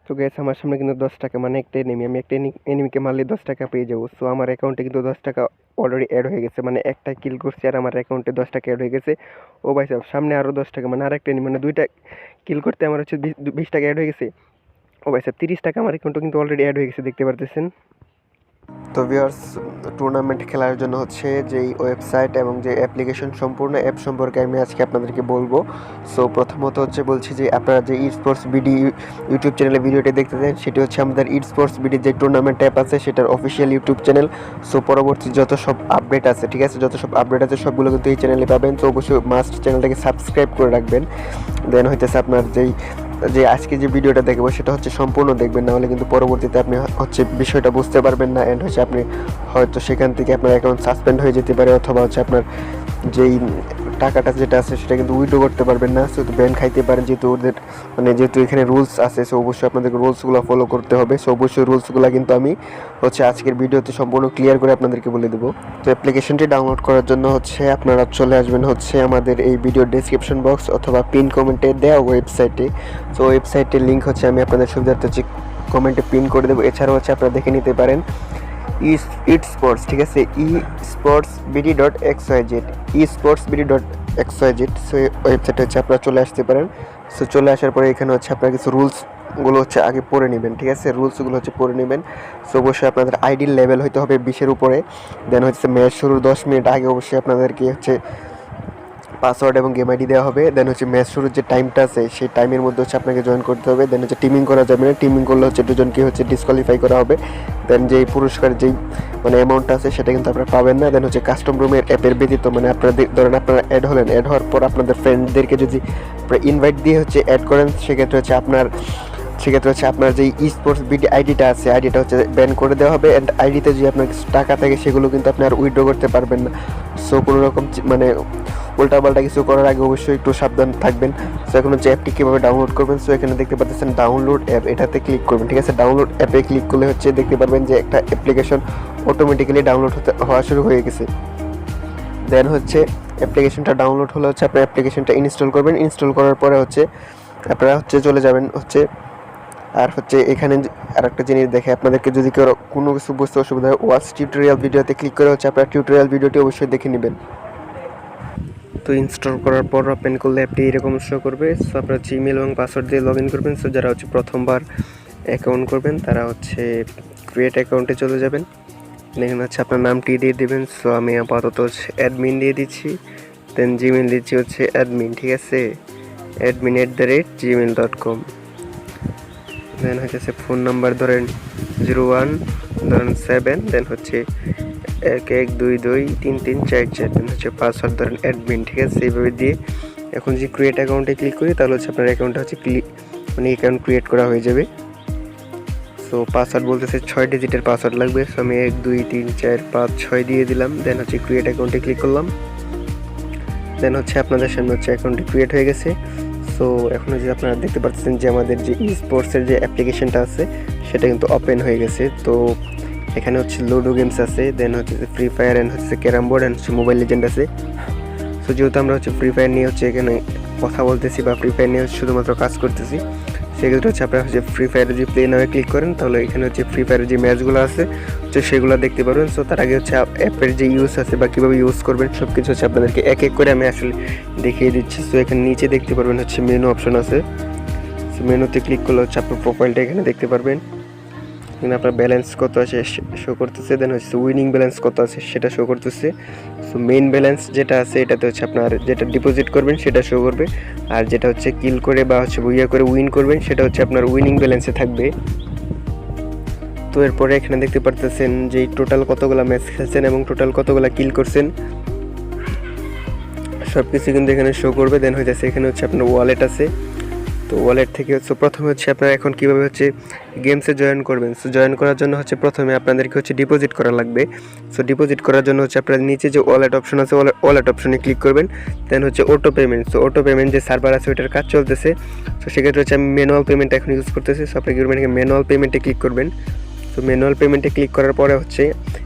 তো গাইস আমার সামনে কিন্তু 10 টাকা মানে একটা এনিমি, আমি একটা এনিমিকে মারলে 10 টাকা পেয়ে যাবো। সো আমার অ্যাকাউন্টে কিন্তু 10 টাকা অলরেডি অ্যাড হয়ে গেছে, মানে একটা কিল করছি আর আমার অ্যাকাউন্টে 10 টাকা অ্যাড হয়ে গেছে। ও ভাই সাহেব সামনে আরও 10 টাকা, মানে আরেকটা এনিমি, মানে দুইটা কিল করতে আমার হচ্ছে 20 টাকা অ্যাড হয়ে গেছে। ও ভাই সাহেব 30 টাকা আমার অ্যাকাউন্টে কিন্তু অলরেডি অ্যাড হয়ে গেছে, দেখতে পারতেছেন। তো ভিউয়ার্স, টুর্নামেন্ট খেলার জন্য হচ্ছে যেই ওয়েবসাইট এবং যে অ্যাপ্লিকেশন সম্পূর্ণ অ্যাপ সম্পর্কে আমি আজকে আপনাদেরকে বলবো। সো প্রথমত হচ্ছে বলছি যে আপনারা যে স্পোর্টস বিডি ইউটিউব চ্যানেলে ভিডিওটি দেখতে চান, সেটি হচ্ছে আমাদের স্পোর্টস বিডি যে টুর্নামেন্ট অ্যাপ আছে সেটার অফিসিয়াল ইউটিউব চ্যানেল। সো পরবর্তী যত সব আপডেট আছে, ঠিক আছে, যত সব আপডেট আছে সবগুলো কিন্তু এই চ্যানেলে পাবেন। তো অবশ্যই মাস্ট চ্যানেলটাকে সাবস্ক্রাইব করে রাখবেন। দেন হইতেছে আপনার যে আজকে যে ভিডিওটা দেখবো সেটা হচ্ছে সম্পূর্ণ দেখবেন, না হলে কিন্তু পরবর্তীতে আপনি হচ্ছে বিষয়টা বুঝতে পারবেন না, অ্যান্ড হচ্ছে আপনি হয়তো সেখান থেকে আপনার অ্যাকাউন্ট সাসপেন্ড হয়ে যেতে পারে, অথবা হচ্ছে আপনার যেই টাকাটা যেটা আছে সেটা কিন্তু উইথড্র করতে পারবেন না। সো ব্যান খাইতে পারেন, যেহেতু ওদের মানে যেহেতু এখানে রুলস আছে। সো অবশ্যই আপনাদেরকে রুলসগুলো ফলো করতে হবে। সো অবশ্যই রুলসগুলো কিন্তু আমি হচ্ছে আজকের ভিডিওতে সম্পূর্ণ ক্লিয়ার করে আপনাদেরকে বলে দেবো। তো অ্যাপ্লিকেশনটি ডাউনলোড করার জন্য হচ্ছে আপনারা চলে আসবেন হচ্ছে আমাদের এই ভিডিওর ডেসক্রিপশন বক্স অথবা পিন কমেন্টে দেওয়া ওয়েবসাইটে। সো ওয়েবসাইটের লিঙ্ক হচ্ছে আমি আপনাদের সুবিধার্থে হচ্ছে কমেন্টে পিন করে দেবো। এছাড়াও হচ্ছে আপনারা দেখে নিতে পারেন ইট স্পোর্টস, ঠিক আছে, esportsbd.xyz, esportsbd.xyz। সো ওয়েবসাইটে হচ্ছে আপনারা চলে আসতে পারেন। সো চলে আসার পরে এখানে হচ্ছে আপনার কিছু রুলসগুলো হচ্ছে আগে পড়ে নেবেন, ঠিক আছে, রুলসগুলো হচ্ছে পড়ে নেবেন। সো অবশ্যই আপনাদের আইডির লেভেল হইতে হবে 20-এর উপরে। দেন হচ্ছে ম্যাচ শুরুর 10 মিনিট আগে অবশ্যই আপনাদেরকে হচ্ছে পাসওয়ার্ড এবং গেম আইডি দেওয়া হবে। দেন হচ্ছে ম্যাচ শুরুর যে টাইমটা আছে সেই টাইমের মধ্যে হচ্ছে আপনাকে জয়েন করতে হবে। দেন হচ্ছে টিমিং করা যাবে না, টিমিং করলে হচ্ছে দুজনকে হচ্ছে ডিসকোয়ালিফাই করা হবে। দেন যেই পুরস্কার যেই মানে অ্যামাউন্টটা আছে সেটা কিন্তু আপনারা পাবেন না। দেন হচ্ছে কাস্টম রুমের অ্যাপের ব্যতীত, মানে আপনারা ধরেন আপনারা অ্যাড হলেন, অ্যাড হওয়ার পর আপনাদের ফ্রেন্ডদেরকে যদি ইনভাইট দিয়ে হচ্ছে অ্যাড করেন, সেক্ষেত্রে হচ্ছে আপনার যে স্পোর্টস বিডি আইডিটা আছে আইডিটা হচ্ছে ব্যান করে দেওয়া হবে। অ্যান্ড আইডিতে যে আপনার কিছু টাকা থাকে সেগুলো কিন্তু আপনি আর উইথড্র করতে পারবেন না। সো কোনো রকম মানে উল্টাপাল্টা কিছু করার আগে অবশ্যই একটু সাবধান থাকবেন। সো এখন হচ্ছে অ্যাপটি কীভাবে ডাউনলোড করবেন, সো এখানে দেখতে পাচ্ছেন ডাউনলোড অ্যাপ, এটাতে ক্লিক করবেন, ঠিক আছে। ডাউনলোড অ্যাপে ক্লিক করলে হচ্ছে দেখতে পারবেন যে একটা অ্যাপ্লিকেশন অটোমেটিক্যালি ডাউনলোড হওয়া শুরু হয়ে গেছে। দেন হচ্ছে অ্যাপ্লিকেশনটা ডাউনলোড হলে হচ্ছে আপনার অ্যাপ্লিকেশনটা ইনস্টল করবেন। ইনস্টল করার পরে হচ্ছে আপনারা হচ্ছে চলে যাবেন হচ্ছে, আর হচ্ছে এখানে আর একটা জিনিস দেখে আপনাদেরকে যদি কেউ কোনো কিছু বুঝতে অসুবিধা হয়, ওয়াচ টিউটোরিয়াল ভিডিওতে ক্লিক করে হচ্ছে আপনার টিউটোরিয়াল ভিডিওটি অবশ্যই দেখে নেবেন। তো ইনস্টল করার পর ওপেন করলে অ্যাপটি এরকম শো করবে। সো আপনার জিমেল এবং পাসওয়ার্ড দিয়ে লগ ইন করবেন। সো যারা হচ্ছে প্রথমবার অ্যাকাউন্ট করবেন তারা হচ্ছে ক্রিয়েট অ্যাকাউন্টে চলে যাবেন। এখানে হচ্ছে আপনার নামটি দিয়ে দেবেন। সো আমি আপাতত হচ্ছে অ্যাডমিন দিয়ে দিচ্ছি। দেন জিমেল দিচ্ছি হচ্ছে অ্যাডমিন, ঠিক আছে, admin@gmail.com। দেন হচ্ছে ফোন নাম্বার ধরেন 01 ধরেন 7, দেন হচ্ছে 11223344, দেন হচ্ছে পাসওয়ার্ড ধরেন অ্যাডমিন, ঠিক আছে, এইভাবে দিয়ে এখন যদি ক্রিয়েট অ্যাকাউন্টে ক্লিক করি তাহলে হচ্ছে আপনার অ্যাকাউন্টটা হচ্ছে মানে অ্যাকাউন্ট ক্রিয়েট করা হয়ে যাবে। সো পাসওয়ার্ড বলতেছে 6 ডিজিটের পাসওয়ার্ড লাগবে। সো আমি 1 2 3 4 5 6 দিয়ে দিলাম। দেন হচ্ছে ক্রিয়েট অ্যাকাউন্টে ক্লিক করলাম। দেন হচ্ছে আপনাদের সামনে হচ্ছে অ্যাকাউন্টটি ক্রিয়েট হয়ে গেছে। সো এখন যে আপনারা দেখতে পাচ্ছেন যে আমাদের যে স্পোর্টসের যে অ্যাপ্লিকেশনটা আছে সেটা কিন্তু ওপেন হয়ে গেছে। তো এখানে হচ্ছে লুডো গেমস আছে, দেন হচ্ছে ফ্রি ফায়ার, অ্যান্ড হচ্ছে ক্যারাম বোর্ড, অ্যান্ড হচ্ছে মোবাইল লিজেন্ড আছে। সো যেহেতু আমরা হচ্ছে ফ্রি ফায়ার নিয়ে হচ্ছে এখানে কথা বলতেছি বা ফ্রি ফায়ার নিয়ে শুধুমাত্র কাজ করতেছি, সেক্ষেত্রে হচ্ছে আপনারা হচ্ছে ফ্রি ফায়ারে যদি প্লে নামে ক্লিক করেন তাহলে এখানে হচ্ছে ফ্রি ফায়ারের যে ম্যাচগুলো আছে হচ্ছে সেগুলো দেখতে পারবেন। সো তার আগে হচ্ছে অ্যাপের যে ইউজ আছে বা কীভাবে ইউজ করবেন সব কিছু হচ্ছে আপনাদেরকে এক এক করে আমি আসলে দেখিয়ে দিচ্ছি। সো এখানে নিচে দেখতে পারবেন হচ্ছে মেনু অপশন আছে। সো মেনুতে ক্লিক করলে হচ্ছে আপনার প্রোফাইলটা এখানে দেখতে পারবেন। এখানে আপনার ব্যালেন্স কত আছে শো করতেছে। দেন হচ্ছে উইনিং ব্যালেন্স কত আছে সেটা শো করতেছে। সো মেইন ব্যালেন্স যেটা আছে এটাতে হচ্ছে আপনার যেটা ডিপোজিট করবেন সেটা শো করবে, আর যেটা হচ্ছে কিল করে বা হচ্ছে করে উইন করবেন সেটা হচ্ছে আপনার উইনিং ব্যালেন্সে থাকবে। তো এরপরে এখানে দেখতে পারতেছেন যে টোটাল কতগুলো ম্যাচ খেলছেন এবং টোটাল কতগুলো কিল করছেন সব কিছু কিন্তু এখানে শো করবে। দেন হইতেছে এখানে হচ্ছে আপনার ওয়ালেট আছে। তো ওয়ালেট থেকে হচ্ছে প্রথমে হচ্ছে আপনারা এখন কীভাবে হচ্ছে গেমসে জয়েন করবেন। সো জয়েন করার জন্য হচ্ছে প্রথমে আপনাদেরকে হচ্ছে ডিপোজিট করা লাগবে। সো ডিপোজিট করার জন্য হচ্ছে আপনার নিচে যে ওয়ালেট অপশন আছে ওয়ালেট অপশনে ক্লিক করবেন। দেন হচ্ছে auto payment. So auto payment যে সার্ভার আছে ওইটার কাজ চলতেছে। সো সেক্ষেত্রে হচ্ছে আমি ম্যানুয়াল পেমেন্ট এখন ইউজ করতেছি। সো আপনি কি করবেন, ম্যানুয়াল পেমেন্টে ক্লিক করবেন। সো ম্যানুয়াল পেমেন্টে ক্লিক করার পরে হচ্ছে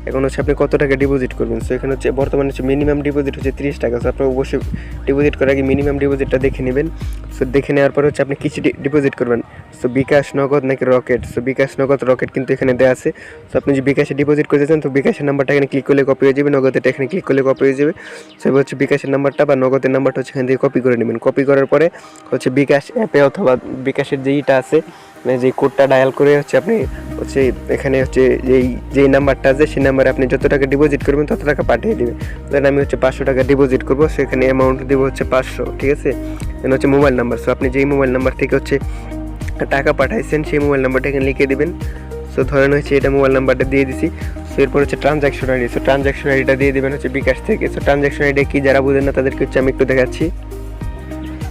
এখন হচ্ছে আপনি কত টাকা ডিপোজিট করবেন। সো এখানে হচ্ছে বর্তমানে হচ্ছে মিনিমাম ডিপোজিট হচ্ছে 30 টাকা। সো আপনার অবশ্যই ডিপোজিট করার আগে মিনিমাম ডিপোজিটটা দেখে নেবেন। সো দেখে নেওয়ার পরে হচ্ছে আপনি কিছু ডিপোজিট করবেন। সো বিকাশ, নগদ নাকি রকেট। সো বিকাশ, নগদ, রকেট কিন্তু এখানে দেওয়া আছে। সো আপনি যে বিকাশে ডিপোজিট করতে চান তো বিকাশের নাম্বারটা এখানে ক্লিক করলে কপি হয়ে যাবে, নগদেরটা এখানে ক্লিক করলে কপি হয়ে যাবে। সো এবার হচ্ছে বিকাশের নাম্বারটা বা নগদের নাম্বারটা হচ্ছে এখান থেকে কপি করে নেবেন। কপি করার পরে হচ্ছে বিকাশ অ্যাপে অথবা বিকাশের যেইটা আছে মানে যে কোডটা ডায়াল করে হচ্ছে আপনি হচ্ছে এখানে হচ্ছে যেই নাম্বারটা আছে সেই নাম্বারে আপনি যত টাকা ডিপোজিট করবেন তত টাকা পাঠিয়ে দেবে। দেন আমি হচ্ছে 500 টাকা ডিপোজিট করবো, সেখানে অ্যামাউন্ট দেবো হচ্ছে 500, ঠিক আছে। দেন হচ্ছে মোবাইল নাম্বার। সো আপনি যেই মোবাইল নাম্বার থেকে হচ্ছে টাকা পাঠাইছেন সেই মোবাইল নাম্বারটা এখানে লিখে দেবেন। সো ধরেন হচ্ছে এটা মোবাইল নাম্বারটা দিয়ে দিছি। সো এরপর হচ্ছে ট্রানজ্যাকশন আইডি। সো ট্রানজ্যাকশন আইডিটা দিয়ে দেবেন হচ্ছে বিকাশ থেকে। সো ট্রানজ্যাকশন আইডি কি যারা বুঝেন না তাদেরকে হচ্ছে আমি একটু দেখাচ্ছি।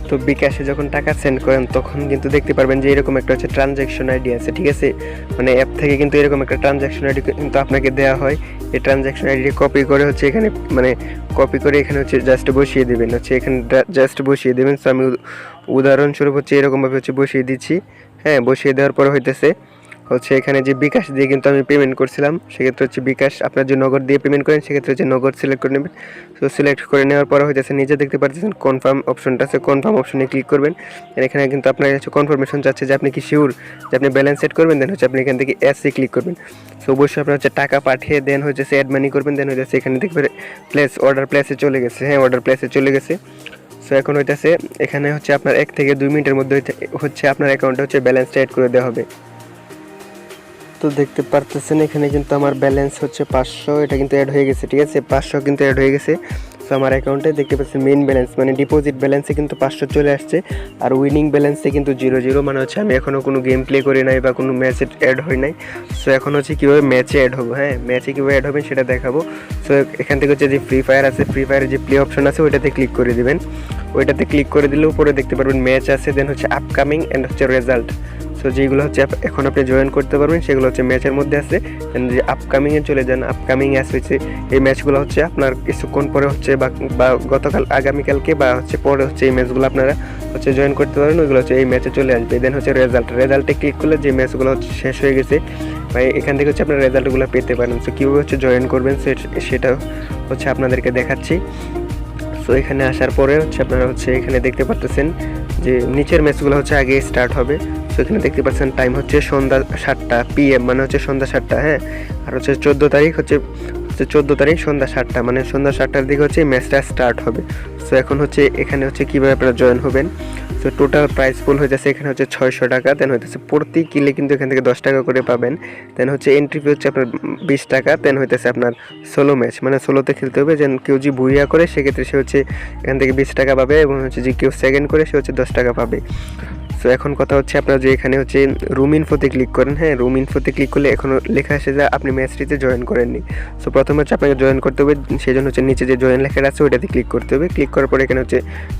তো বিকাশে যখন টাকা সেন্ড করেন তখন কিন্তু দেখতে পারবেন যে এরকম একটা হচ্ছে ট্রানজ্যাকশন আইডি আছে, ঠিক আছে। মানে অ্যাপ থেকে কিন্তু এরকম একটা ট্রানজ্যাকশন আইডি কিন্তু আপনাকে দেওয়া হয়। এই ট্রানজ্যাকশন আইডি কপি করে হচ্ছে এখানে মানে কপি করে এখানে হচ্ছে জাস্ট বসিয়ে দেবেন, হচ্ছে এখানে জাস্ট বসিয়ে দেবেন। সো আমি উদাহরণস্বরূপ হচ্ছে এরকমভাবে হচ্ছে বসিয়ে দিচ্ছি। হ্যাঁ, বসিয়ে দেওয়ার পরে হইতেছে হচ্ছে এখানে যে বিকাশ দিয়ে কিন্তু আমি পেমেন্ট করছিলাম সেক্ষেত্রে হচ্ছে বিকাশ, আপনার যে নগদ দিয়ে পেমেন্ট করেন সেক্ষেত্রে হচ্ছে নগদ সিলেক্ট করে নেবেন। সো সিলেক্ট করে নেওয়ার পরে হইতেছে নিচে দেখতে পাচ্ছেন কনফার্ম অপশনটা আছে, কনফার্ম অপশনে ক্লিক করবেন। এখানে কিন্তু আপনার হচ্ছে কনফার্মেশন চাচ্ছে যে আপনি কি শিওর যে আপনি ব্যালেন্স সেট করবেন। দেন হচ্ছে আপনি এখান থেকে এসে ক্লিক করবেন। সো অবশ্যই আপনার হচ্ছে টাকা পাঠিয়ে দেন হচ্ছে অ্যাড মানি করবেন। দেন হচ্ছে এখানে দেখবেন প্লেস অর্ডার প্লেসে চলে গেছে। হ্যাঁ, অর্ডার প্লেসে চলে গেছে। সো এখন হইতেছে এখানে হচ্ছে আপনার 1 থেকে 2 মিনিটের মধ্যে হচ্ছে আপনার অ্যাকাউন্টে হচ্ছে ব্যালেন্সটা অ্যাড করে দেওয়া হবে। তো দেখতে পারতেছেন এখানে কিন্তু আমার ব্যালেন্স হচ্ছে 500, এটা কিন্তু অ্যাড হয়ে গেছে, ঠিক আছে। 500 কিন্তু অ্যাড হয়ে গেছে। সো আমার অ্যাকাউন্টে দেখতে পাচ্ছেন মেইন ব্যালেন্স মানে ডিপোজিট ব্যালেন্সে কিন্তু 500 চলে আসছে, আর উইনিং ব্যালেন্সে কিন্তু 0 মানে হচ্ছে আমি এখনও কোনো গেম প্লে করি নাই বা কোনো ম্যাচে অ্যাড হয় নাই। সো এখন হচ্ছে কীভাবে ম্যাচে অ্যাড হবো, হ্যাঁ ম্যাচে কীভাবে অ্যাড হবেন সেটা দেখাবো। সো এখান থেকে হচ্ছে যে ফ্রি ফায়ার আছে, ফ্রি ফায়ারের যে প্লে অপশন আছে ওইটাতে ক্লিক করে দিবেন। ওইটাতে ক্লিক করে দিলে উপরে দেখতে পারবেন ম্যাচ আছে, দেন হচ্ছে আপকামিং অ্যান্ড হচ্ছে রেজাল্ট। সো যেগুলো হচ্ছে এখন আপনি জয়েন করতে পারবেন সেগুলো হচ্ছে ম্যাচের মধ্যে আছে। যে আপকামিংয়ে চলে যান, আপকামিংয়ে আসছে এই ম্যাচগুলো হচ্ছে আপনার কিছুক্ষণ পরে হচ্ছে বা গতকাল আগামীকালকে বা হচ্ছে পরে হচ্ছে এই ম্যাচগুলো আপনারা হচ্ছে জয়েন করতে পারবেন, ওইগুলো হচ্ছে এই ম্যাচে চলে আসবে। দেন হচ্ছে রেজাল্টে ক্লিক করলে যে ম্যাচগুলো হচ্ছে শেষ হয়ে গেছে বা এখান থেকে হচ্ছে আপনার রেজাল্টগুলো পেতে পারেন। সো কীভাবে হচ্ছে জয়েন করবেন সেটা হচ্ছে আপনাদেরকে দেখাচ্ছি। সো এখানে আসার পরে হচ্ছে আপনারা হচ্ছে এখানে দেখতে পাচ্ছেন যে নিচের ম্যাচগুলো হচ্ছে আগে স্টার্ট হবে। সো এখানে দেখতে পাচ্ছেন টাইম হচ্ছে সন্ধ্যা 7টা PM মানে হচ্ছে সন্ধ্যা 7টা। হ্যাঁ, আর হচ্ছে 14 তারিখ হচ্ছে 14 তারিখ সন্ধ্যা 7টা মানে সন্ধ্যা 7টার দিকে হচ্ছে ম্যাচটা স্টার্ট হবে। সো এখন হচ্ছে এখানে হচ্ছে কীভাবে আপনারা জয়েন হবেন। সো টোটাল প্রাইস পুল হয়ে যাচ্ছে এখানে হচ্ছে 600 টাকা। দেন হইতেছে প্রতি কিলে কিন্তু এখান থেকে 10 টাকা করে পাবেন। দেন হচ্ছে এন্ট্রি ফি হচ্ছে আপনার 20 টাকা। দেন হইতেছে আপনার সোলো ম্যাচ মানে সোলোতে খেলতে হবে, যেন কেউ যদি ভুইয়া করে সেক্ষেত্রে সে হচ্ছে এখান থেকে 20 টাকা পাবে, এবং হচ্ছে যে কেউ সেকেন্ড করে সে হচ্ছে 10 টাকা পাবে। সো এখন কথা হচ্ছে আপনারা যে এখানে হচ্ছে রুম ইনফোতে ক্লিক করেন। হ্যাঁ, রুম ইনফোতে ক্লিক করলে এখনও লেখা আসে যে আপনি ম্যাচটিতে জয়েন করেননি। সো প্রথমে হচ্ছে আপনাকে জয়েন করতে হবে, সেই জন্য হচ্ছে নিচে যে জয়েন লেখাটা আছে ওইটাতে ক্লিক করতে হবে। ক্লিক করার পরে এখানে হচ্ছে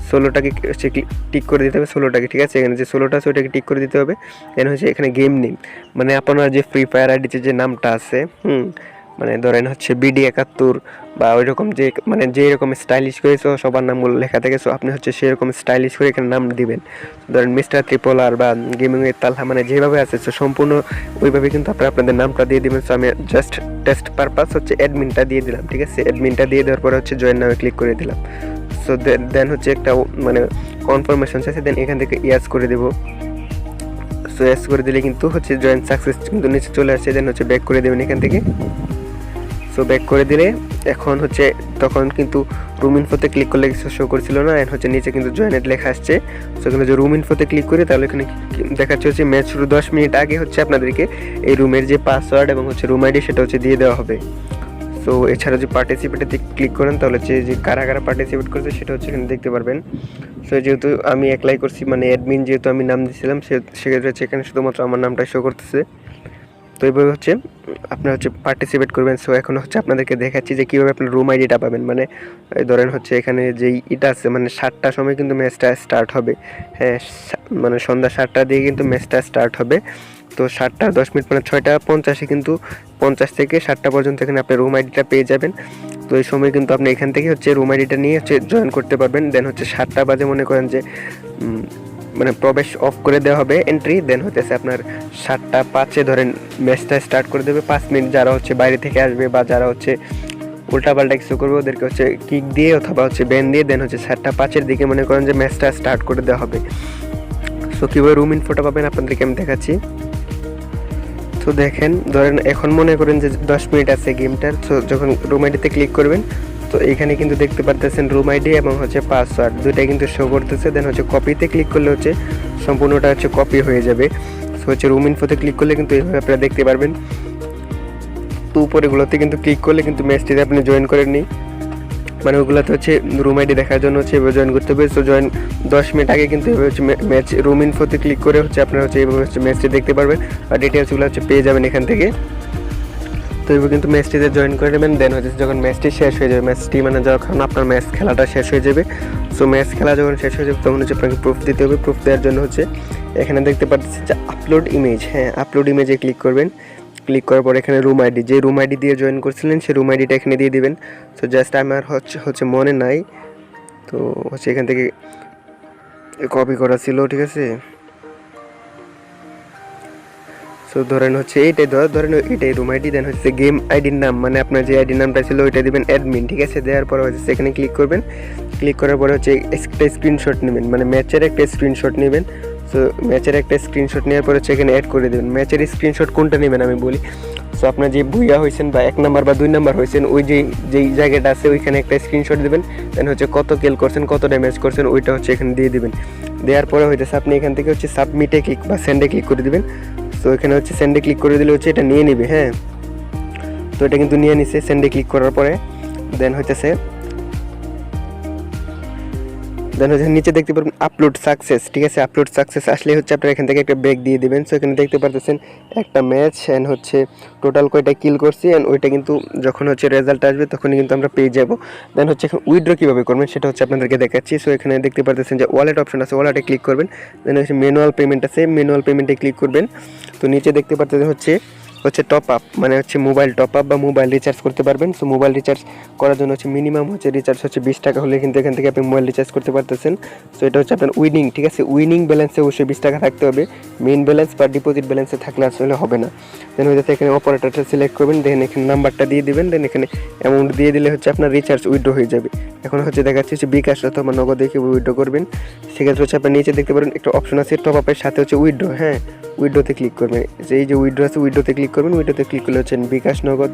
ষোলোটাকে হচ্ছে টিক করে দিতে হবে, 16টাকে, ঠিক আছে। এখানে যে 16টা আছে ওইটাকে টিক করে দিতে হবে। দেন হচ্ছে এখানে গেম নেম মানে আপনার যে ফ্রি ফায়ার আইডিতে যে নামটা আছে মানে ধরেন হচ্ছে BD71 বা ওই রকম যে মানে যে রকম স্টাইলিশ করে সবার নামগুলো লেখা থাকে। সো আপনি হচ্ছে সেরকম স্টাইলিশ করে এখানে নাম দিবেন। ধরেন মিস্টার ট্রিপলার বা গেমিংয়ের তালহা মানে যেভাবে আছে সো সম্পূর্ণ ওইভাবে কিন্তু আপনারা আপনাদের নামটা দিয়ে দিবেন। সো আমি জাস্ট টেস্ট পারপাস হচ্ছে অ্যাডমিনটা দিয়ে দিলাম, ঠিক আছে। অ্যাডমিনটা দিয়ে দেওয়ার পরে হচ্ছে জয়েন নামে ক্লিক করে দিলাম। সো দেন হচ্ছে একটা মানে কনফার্মেশন চাইছে, দেন এখান থেকে ইয়াস করে দেবো। সো ইয়াস করে দিলে কিন্তু হচ্ছে জয়েন সাকসেস কিন্তু নিচে চলে আসছে। দেন হচ্ছে ব্যাক করে দেবেন এখান থেকে। সো ব্যাক করে দিলে এখন হচ্ছে তখন কিন্তু রুম ইনফোতে ক্লিক করলে কিছু শো করছিল না, এখন হচ্ছে নিচে কিন্তু জয়েনেট লেখা আসছে। সো এখানে যে রুম ইনফোতে ক্লিক করি তাহলে এখানে দেখাচ্ছে হচ্ছে ম্যাচ শুরু 10 মিনিট আগে হচ্ছে আপনাদেরকে এই রুমের যে পাসওয়ার্ড এবং হচ্ছে রুম আইডি সেটা হচ্ছে দিয়ে দেওয়া হবে। সো এছাড়া যে পার্টিসিপেটে ক্লিক করেন তাহলে হচ্ছে যে কারা কারা পার্টিসিপেট করছে সেটা হচ্ছে এখানে দেখতে পারবেন। সো যেহেতু আমি অ্যাপ্লাই করছি মানে অ্যাডমিন যেহেতু আমি নাম দিয়েছিলাম সেক্ষেত্রে হচ্ছে এখানে শুধুমাত্র আমার নামটা শো করতেছে। তো এইভাবে হচ্ছে আপনারা হচ্ছে পার্টিসিপেট করবেন। সো এখন হচ্ছে আপনাদেরকে দেখাচ্ছি যে কীভাবে আপনার রুম আইডিটা পাবেন। মানে ধরেন হচ্ছে এখানে যেই এটা আছে মানে 7টার সময় কিন্তু ম্যাচটা স্টার্ট হবে। হ্যাঁ, মানে সন্ধ্যা 7টা দিয়ে কিন্তু ম্যাচটা স্টার্ট হবে। তো 7টা 10 মিনিট মানে 6টা 50-এ কিন্তু 50 থেকে 7টা পর্যন্ত এখানে আপনি রুম আইডিটা পেয়ে যাবেন। তো এই সময় কিন্তু আপনি এখান থেকে হচ্ছে রুম আইডিটা নিয়ে হচ্ছে জয়েন করতে পারবেন। দেন হচ্ছে 7টা বাজে মনে করেন যে মানে প্রবেশ অফ করে দেওয়া হবে এন্ট্রি, দেন হতেছে আপনার 7:05 ধরেন ম্যাচটা স্টার্ট করে দেবে। 5 মিনিট যারা হচ্ছে বাইরে থেকে আসবে বা যারা হচ্ছে উল্টাপাল্টা কিছু করবে ওদেরকে হচ্ছে কিক দিয়ে অথবা হচ্ছে ব্যান দিয়ে দেন হচ্ছে 7:05 দিকে মনে করেন যে ম্যাচটা স্টার্ট করে দেওয়া হবে। সো কীভাবে রুম ইনফোটা পাবেন আপনাদেরকে আমি দেখাচ্ছি। তো দেখেন ধরেন এখন মনে করেন যে 10 মিনিট আছে গেমটার, তো যখন রুম আইডিতে ক্লিক করবেন তো এখানে কিন্তু দেখতে পারতেছেন রুম আইডি এবং হচ্ছে পাসওয়ার্ড দুইটাই কিন্তু শো করতেছে। দেন হচ্ছে কপিতে ক্লিক করলে হচ্ছে সম্পূর্ণটা হচ্ছে কপি হয়ে যাবে। সো হচ্ছে রুম ইনফোতে ক্লিক করলে কিন্তু এইভাবে আপনারা দেখতে পারবেন। তো উপরেগুলোতে কিন্তু ক্লিক করলে কিন্তু ম্যাচটিতে আপনি জয়েন করেন নি, মানে ওগুলোতে হচ্ছে রুম আইডি দেখার জন্য হচ্ছে এভাবে জয়েন করতে হবে। সো জয়েন 10 মিনিট আগে কিন্তু এভাবে হচ্ছে ম্যাচ রুম ইনফোতে ক্লিক করে হচ্ছে আপনারা হচ্ছে এইভাবে হচ্ছে ম্যাচটি দেখতে পারবেন আর ডিটেলসগুলো হচ্ছে পেয়ে যাবেন এখান থেকে। তো এবার কিন্তু ম্যাচটিতে জয়েন করে নেবেন। দেন হচ্ছে যখন ম্যাচটি শেষ হয়ে যাবে, ম্যাচটি মানে যখন আপনার ম্যাচ খেলাটা শেষ হয়ে যাবে, সো ম্যাচ খেলা যখন শেষ হয়ে যাবে তখন হচ্ছে আপনাকে প্রুফ দিতে হবে। প্রুফ দেওয়ার জন্য হচ্ছে এখানে দেখতে পাচ্ছেন যে আপলোড ইমেজ, হ্যাঁ আপলোড ইমেজে ক্লিক করবেন। ক্লিক করার পর এখানে রুম আইডি, যে রুম আইডি দিয়ে জয়েন করছিলেন সেই রুম আইডিটা এখানে দিয়ে দিবেন। সো জাস্ট আমার হচ্ছে মনে নাই, তো হচ্ছে এখান থেকে কপি করা ছিল, ঠিক আছে। সো ধরেন হচ্ছে এইটাই ধরেন এইটাই রুম আইডি। দেন হচ্ছে গেম আইডির নাম, মানে আপনার যে আইডি নামটা ছিল ওইটা দিবেন অ্যাডমিন, ঠিক আছে। দেওয়ার পরে হচ্ছে এখানে ক্লিক করবেন। ক্লিক করার পরে হচ্ছে একটা স্ক্রিনশট নেবেন, মানে ম্যাচের একটা স্ক্রিনশট নেবেন। সো ম্যাচের একটা স্ক্রিনশট নেওয়ার পরে হচ্ছে এখানে অ্যাড করে দেবেন। ম্যাচের স্ক্রিনশট কোনটা নেবেন আমি বলি। সো আপনার যে বুইয়া হয়েছেন বা 1 নাম্বার বা 2 নাম্বার হয়েছেন ওই যেই জায়গাটা আছে ওইখানে একটা স্ক্রিনশট দেবেন। দেন হচ্ছে কত কিল করছেন কত ড্যামেজ করছেন ওইটা হচ্ছে এখানে দিয়ে দিবেন। দেওয়ার পরে হইতেছে আপনি এখান থেকে হচ্ছে সাবমিটে ক্লিক বা সেন্ডে ক্লিক করে দিবেন। তো এখানে হচ্ছে সেন্ডে ক্লিক করে দিলে হচ্ছে এটা নিয়ে নেবে, হ্যাঁ। তো এটা কিন্তু নিয়ে নিছে সেন্ডে ক্লিক করার পরে। দেন হচ্ছে নিচে দেখতে পারবেন আপলোড সাকসেস, ঠিক আছে। আপলোড সাকসেস আসলে হচ্ছে আপনারা এখান থেকে একটা ব্যাক দিয়ে দিবেন। সো এখানে দেখতে পারতেছেন একটা ম্যাচ অ্যান্ড হচ্ছে টোটাল কয়টা কিল করছি অ্যান্ড ওইটা কিন্তু যখন হচ্ছে রেজাল্ট আসবে তখনই কিন্তু আমরা পেয়ে যাব। দেন হচ্ছে এখন উইথড্র কীভাবে করবেন সেটা হচ্ছে আপনাদেরকে দেখাচ্ছি। সো এখানে দেখতে পারতেছেন যে ওয়ালেট অপশন আছে, ওয়ালেটে ক্লিক করবেন। দেন হচ্ছে ম্যানুয়াল পেমেন্ট আছে, ম্যানুয়াল পেমেন্টে ক্লিক করবেন। তো নিচে দেখতে পারতেছেন হচ্ছে টপ আপ, মানে হচ্ছে মোবাইল টপ আপ বা মোবাইল রিচার্জ করতে পারবেন। সো মোবাইল রিচার্জ করার জন্য হচ্ছে মিনিমাম হচ্ছে রিচার্জ হচ্ছে 20 টাকা হলে কিন্তু এখান থেকে আপনি মোবাইল রিচার্জ করতে পারতেছেন। সো এটা হচ্ছে আপনার উইনিং, ঠিক আছে। উইনিং ব্যালেন্সে অবশ্যই 20 টাকা থাকতে হবে, মেইন ব্যালেন্স বা ডিপোজিট ব্যালেন্সে থাকলে আসলে হবে না। দেন হচ্ছে এখানে অপারেটরটা সিলেক্ট করবেন, দেন এখানে নাম্বারটা দিয়ে দিবেন, দেন এখানে অ্যামাউন্ট দিয়ে দিলে হচ্ছে আপনার রিচার্জ উইথড্র হয়ে যাবে। এখন হচ্ছে দেখাচ্ছি হচ্ছে বিকাশ অথবা নগদে কীভাবে উইথড্র করবেন। সেক্ষেত্রে হচ্ছে আপনার নিচে দেখতে পারেন একটা অপশন আছে টপ আপের সাথে হচ্ছে উইথড্র, হ্যাঁ উইথড্রতে ক্লিক করবেন। এই যে উইথড্র আছে উইথড্রতে ক্লিক করবেন। উইথড্রতে ক্লিক করলে হচ্ছে বিকাশ নগদ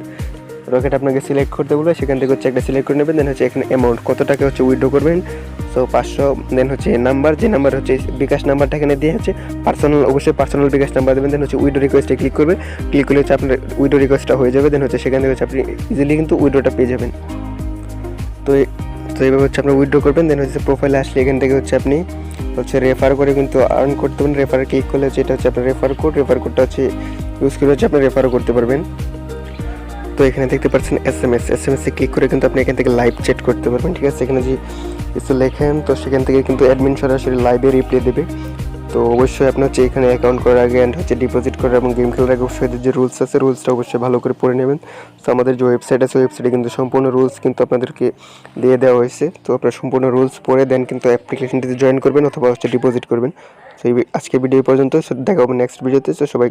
রকেট আপনাকে সিলেক্ট করতে বলবে, সেখান থেকে হচ্ছে একটা সিলেক্ট করে নেবেন। দেন হচ্ছে এখানে অ্যামাউন্ট কত টাকা হচ্ছে উইথড্র করবেন, সো 500। দেন হচ্ছে নাম্বার, যে নাম্বার হচ্ছে বিকাশ নাম্বারটা এখানে দিয়ে হচ্ছে পার্সোনাল, অবশ্যই পার্সোনাল বিকাশ নাম্বার দেবেন। দেন হচ্ছে উইথড্র রিকোয়েস্টে ক্লিক করবে, ক্লিক করলে হচ্ছে আপনার উইথড্র রিকোয়েস্টটা হয়ে যাবে। দেন হচ্ছে সেখান থেকে হচ্ছে আপনি ইজিলি কিন্তু উইথড্রটা পেয়ে যাবেন। তো এইভাবে হচ্ছে আপনার উইথড্র করবেন। দেন হচ্ছে প্রোফাইলে আসলে এখান থেকে হচ্ছে আপনি হচ্ছে রেফার করে কিন্তু আর্ন করতে পারেন। রেফারে ক্লিক করলে হচ্ছে এটা হচ্ছে আপনার রেফার কোডটা হচ্ছে ইউজ করে হচ্ছে আপনি রেফারও করতে পারবেন। তো এখানে দেখতে পাচ্ছেন এসএমএসে ক্লিক করে কিন্তু আপনি এখান থেকে লাইভ চ্যাট করতে পারবেন, ঠিক আছে। এখানে যে কিছু লেখেন তো সেখান থেকে কিন্তু অ্যাডমিন সরাসরি লাইভে রিপ্লাই দেবে। তো অবশ্যই আপনার হচ্ছে এখানে অ্যাকাউন্ট করার আগে অ্যান্ড হচ্ছে ডিপোজিট করার এবং গেম খেলার আগে অবশ্যই যে রুলস আছে রুলসটা অবশ্যই ভালো করে পড়ে নেবেন। তো আমাদের যে ওয়েবসাইট আছে ওয়েবসাইটে কিন্তু সম্পূর্ণ রুলস কিন্তু আপনাদেরকে দিয়ে দেওয়া হয়েছে। তো আপনারা সম্পূর্ণ রুলস পড়ে দেন কিন্তু অ্যাপ্লিকেশনটিতে জয়েন করবেন অথবা হচ্ছে ডিপোজিট করবেন। তো আজকে ভিডিও পর্যন্ত, দেখা হবে নেক্সট ভিডিওতে। তো সবাই